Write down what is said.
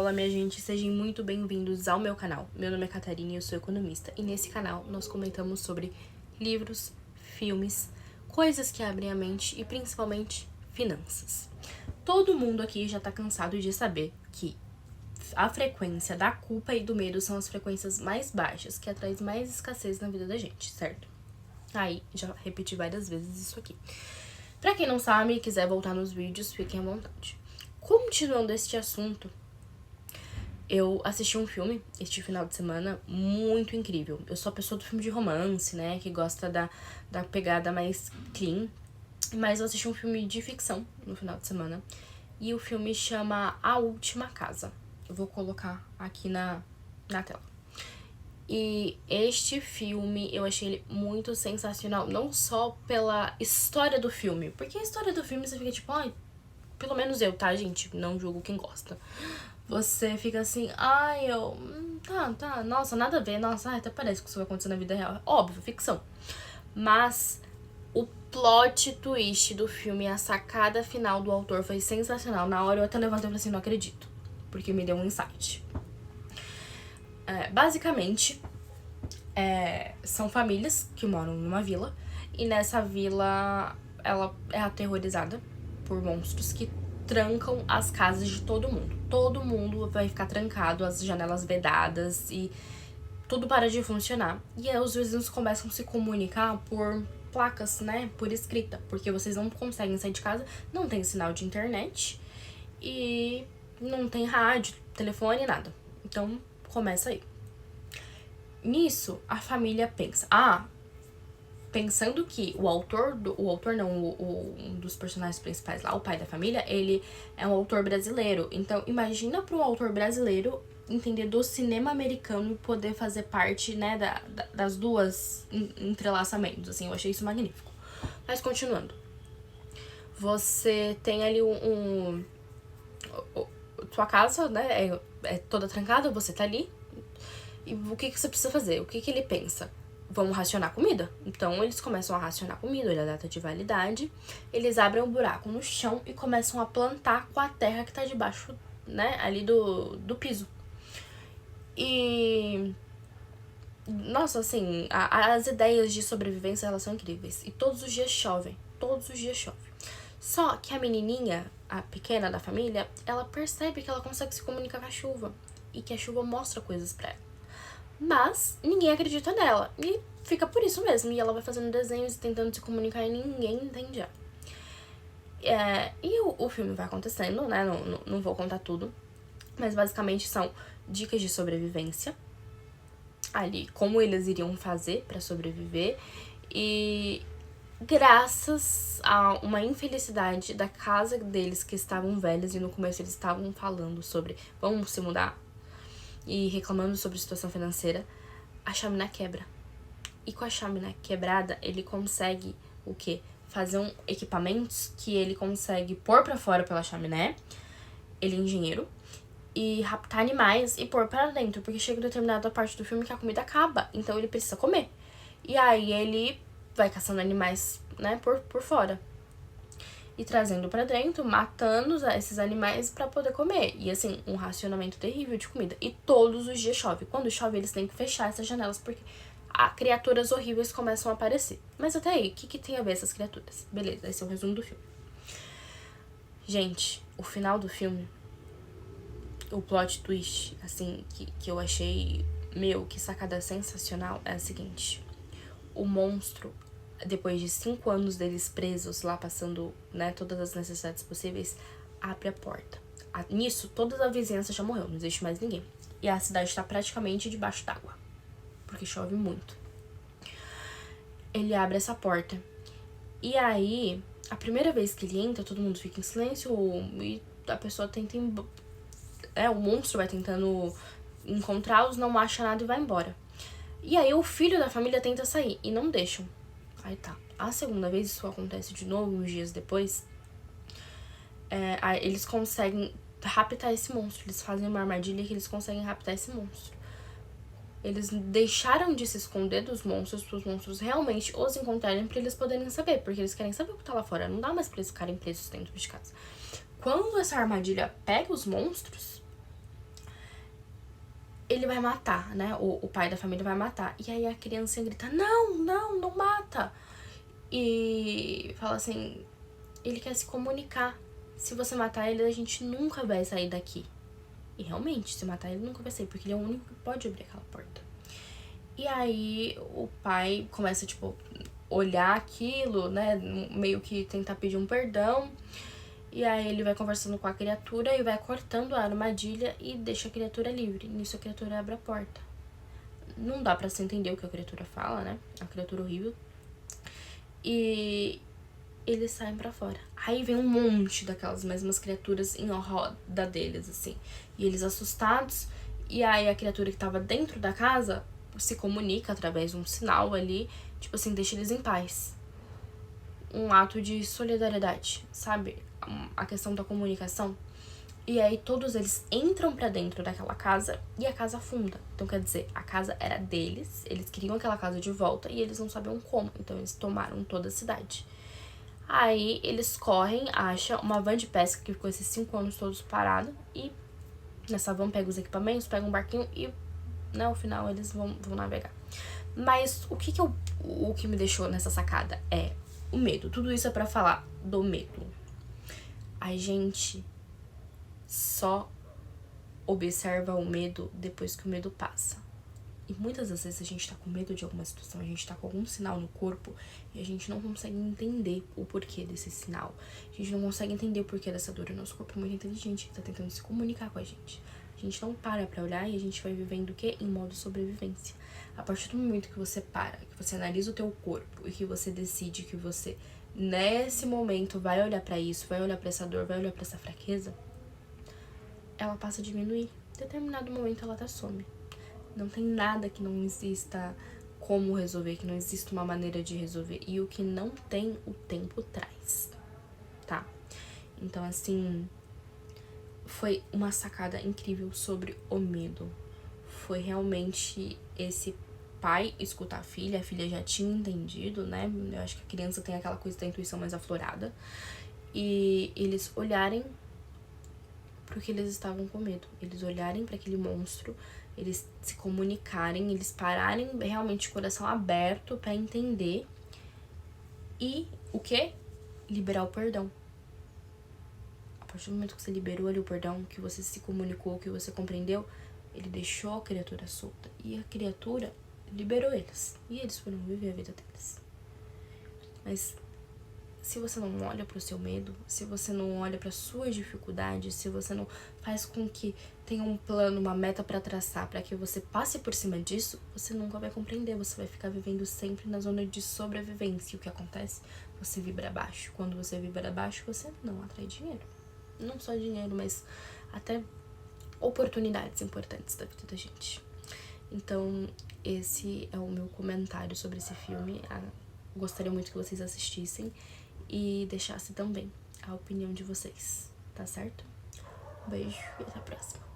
Olá, minha gente, sejam muito bem-vindos ao meu canal. Meu nome é Catarina e eu sou economista. E nesse canal nós comentamos sobre livros, filmes, coisas que abrem a mente e principalmente finanças. Todo mundo aqui já tá cansado de saber que a frequência da culpa e do medo são as frequências mais baixas, que atraem mais escassez na vida da gente, certo? Aí, já repeti várias vezes isso aqui. Pra quem não sabe e quiser voltar nos vídeos, fiquem à vontade. Continuando este assunto, eu assisti um filme este final de semana muito incrível. Eu sou a pessoa do filme de romance, né, que gosta da pegada mais clean. Mas eu assisti um filme de ficção no final de semana. E o filme chama A Última Casa. Eu vou colocar aqui na tela. E este filme, eu achei ele muito sensacional. Não só pela história do filme. Porque a história do filme você fica tipo, ai, pelo menos eu, tá, gente? Não julgo quem gosta. Você fica assim, ai, eu... Tá, nossa, nada a ver. Nossa, até parece que isso vai acontecer na vida real. Óbvio, ficção. Mas o plot twist do filme, a sacada final do autor foi sensacional. Na hora eu até levantei e falei assim, não acredito. Porque me deu um insight. Basicamente, são famílias que moram numa vila. E nessa vila, ela é aterrorizada por monstros que trancam as casas de todo mundo. Todo mundo vai ficar trancado, as janelas vedadas e tudo para de funcionar. E aí os vizinhos começam a se comunicar por placas, né, por escrita, porque vocês não conseguem sair de casa, não tem sinal de internet e não tem rádio, telefone, nada. Então, começa aí. Nisso, a família pensa, pensando que um dos personagens principais lá, o pai da família, ele é um autor brasileiro. Então, imagina para um autor brasileiro entender do cinema americano e poder fazer parte, né, das duas entrelaçamentos, assim, eu achei isso magnífico. Mas continuando, você tem ali sua casa, né, é toda trancada, você tá ali, e o que você precisa fazer? O que ele pensa? Vamos racionar comida. Então, eles começam a racionar comida, olha a data de validade. Eles abrem um buraco no chão e começam a plantar com a terra que tá debaixo, né, ali do piso. E... nossa, assim, as ideias de sobrevivência, elas são incríveis. E todos os dias chove. Só que a menininha, a pequena da família, ela percebe que ela consegue se comunicar com a chuva. E que a chuva mostra coisas pra ela. Mas ninguém acredita nela. E fica por isso mesmo. E ela vai fazendo desenhos e tentando se comunicar e ninguém entende ela. E o filme vai acontecendo, né? Não vou contar tudo. Mas basicamente são dicas de sobrevivência. Ali, como eles iriam fazer pra sobreviver. E graças a uma infelicidade da casa deles, que estavam velhos. E no começo eles estavam falando sobre vamos se mudar. E reclamando sobre a situação financeira, a chaminé quebra. E com a chaminé quebrada, ele consegue o quê? Fazer equipamentos que ele consegue pôr pra fora pela chaminé. Ele é engenheiro. E raptar animais e pôr pra dentro. Porque chega determinada parte do filme que a comida acaba. Então ele precisa comer. E aí ele vai caçando animais, né, por fora. E trazendo pra dentro, matando esses animais pra poder comer. E assim, um racionamento terrível de comida. E todos os dias chove. Quando chove, eles têm que fechar essas janelas, porque criaturas horríveis começam a aparecer. Mas até aí, o que tem a ver essas criaturas? Beleza, esse é o resumo do filme. Gente, o final do filme, o plot twist, assim, que eu achei, que sacada sensacional, é a seguinte. O monstro, depois de 5 anos deles presos lá, passando, né, todas as necessidades possíveis, abre a porta. Nisso, toda a vizinhança já morreu, não existe mais ninguém. E a cidade tá praticamente debaixo d'água, porque chove muito. Ele abre essa porta. E aí, a primeira vez que ele entra, todo mundo fica em silêncio e a pessoa tenta... o monstro vai tentando encontrá-los, não acha nada e vai embora. E aí o filho da família tenta sair e não deixam. Aí tá. A segunda vez isso acontece de novo, uns dias depois. Eles conseguem raptar esse monstro. Eles fazem uma armadilha que eles conseguem raptar esse monstro. Eles deixaram de se esconder dos monstros para os monstros realmente os encontrarem para eles poderem saber. Porque eles querem saber o que tá lá fora. Não dá mais pra eles ficarem presos dentro de casa. Quando essa armadilha pega os monstros, ele vai matar, né? O pai da família vai matar. E aí a criança grita, não mata. E fala assim, ele quer se comunicar. Se você matar ele, a gente nunca vai sair daqui. E realmente, se matar ele, nunca vai sair, porque ele é o único que pode abrir aquela porta. E aí o pai começa, tipo, olhar aquilo, né? Meio que tentar pedir um perdão. E aí ele vai conversando com a criatura e vai cortando a armadilha e deixa a criatura livre. Nisso a criatura abre a porta. Não dá pra se entender o que a criatura fala, né? A criatura horrível. E eles saem pra fora. Aí vem um monte daquelas mesmas criaturas em roda deles, assim. E eles assustados. E aí a criatura que tava dentro da casa se comunica através de um sinal ali. Tipo assim, deixa eles em paz. Um ato de solidariedade, sabe? A questão da comunicação. E aí todos eles entram pra dentro daquela casa e a casa afunda. Então quer dizer, a casa era deles, eles queriam aquela casa de volta e eles não sabiam como. Então eles tomaram toda a cidade. Aí eles correm, acham uma van de pesca que ficou esses 5 anos todos parado. E nessa van pega os equipamentos, pega um barquinho e, né, ao final eles vão navegar. Mas o que me deixou nessa sacada é o medo. Tudo isso é pra falar do medo. A gente só observa o medo depois que o medo passa. E muitas das vezes a gente tá com medo de alguma situação, a gente tá com algum sinal no corpo e a gente não consegue entender o porquê desse sinal. A gente não consegue entender o porquê dessa dor. O nosso corpo é muito inteligente, tá tentando se comunicar com a gente. A gente não para pra olhar e a gente vai vivendo o quê? Em modo sobrevivência. A partir do momento que você para, que você analisa o teu corpo e que você decide que você, nesse momento, vai olhar pra isso, vai olhar pra essa dor, vai olhar pra essa fraqueza, ela passa a diminuir. Em determinado momento ela até some. Não tem nada que não exista como resolver, que não exista uma maneira de resolver. E o que não tem, o tempo traz, tá? Então, assim, foi uma sacada incrível sobre o medo. Foi realmente esse pai escutar a filha já tinha entendido, né? Eu acho que a criança tem aquela coisa da intuição mais aflorada. E eles olharem pro que eles estavam com medo. Eles olharem para aquele monstro, eles se comunicarem, eles pararem realmente de coração aberto para entender e o quê? Liberar o perdão. A partir do momento que você liberou ali o perdão, que você se comunicou, que você compreendeu, ele deixou a criatura solta e a criatura liberou eles e eles foram viver a vida deles. Mas se você não olha pro seu medo, se você não olha para suas dificuldades, se você não faz com que tenha um plano, uma meta para traçar, para que você passe por cima disso, você nunca vai compreender, você vai ficar vivendo sempre na zona de sobrevivência. E o que acontece? Você vibra baixo. Quando você vibra baixo, você não atrai dinheiro. Não só dinheiro, mas até oportunidades importantes da vida da gente. Então, esse é o meu comentário sobre esse filme. Gostaria muito que vocês assistissem e deixassem também a opinião de vocês, tá certo? Um beijo e até a próxima.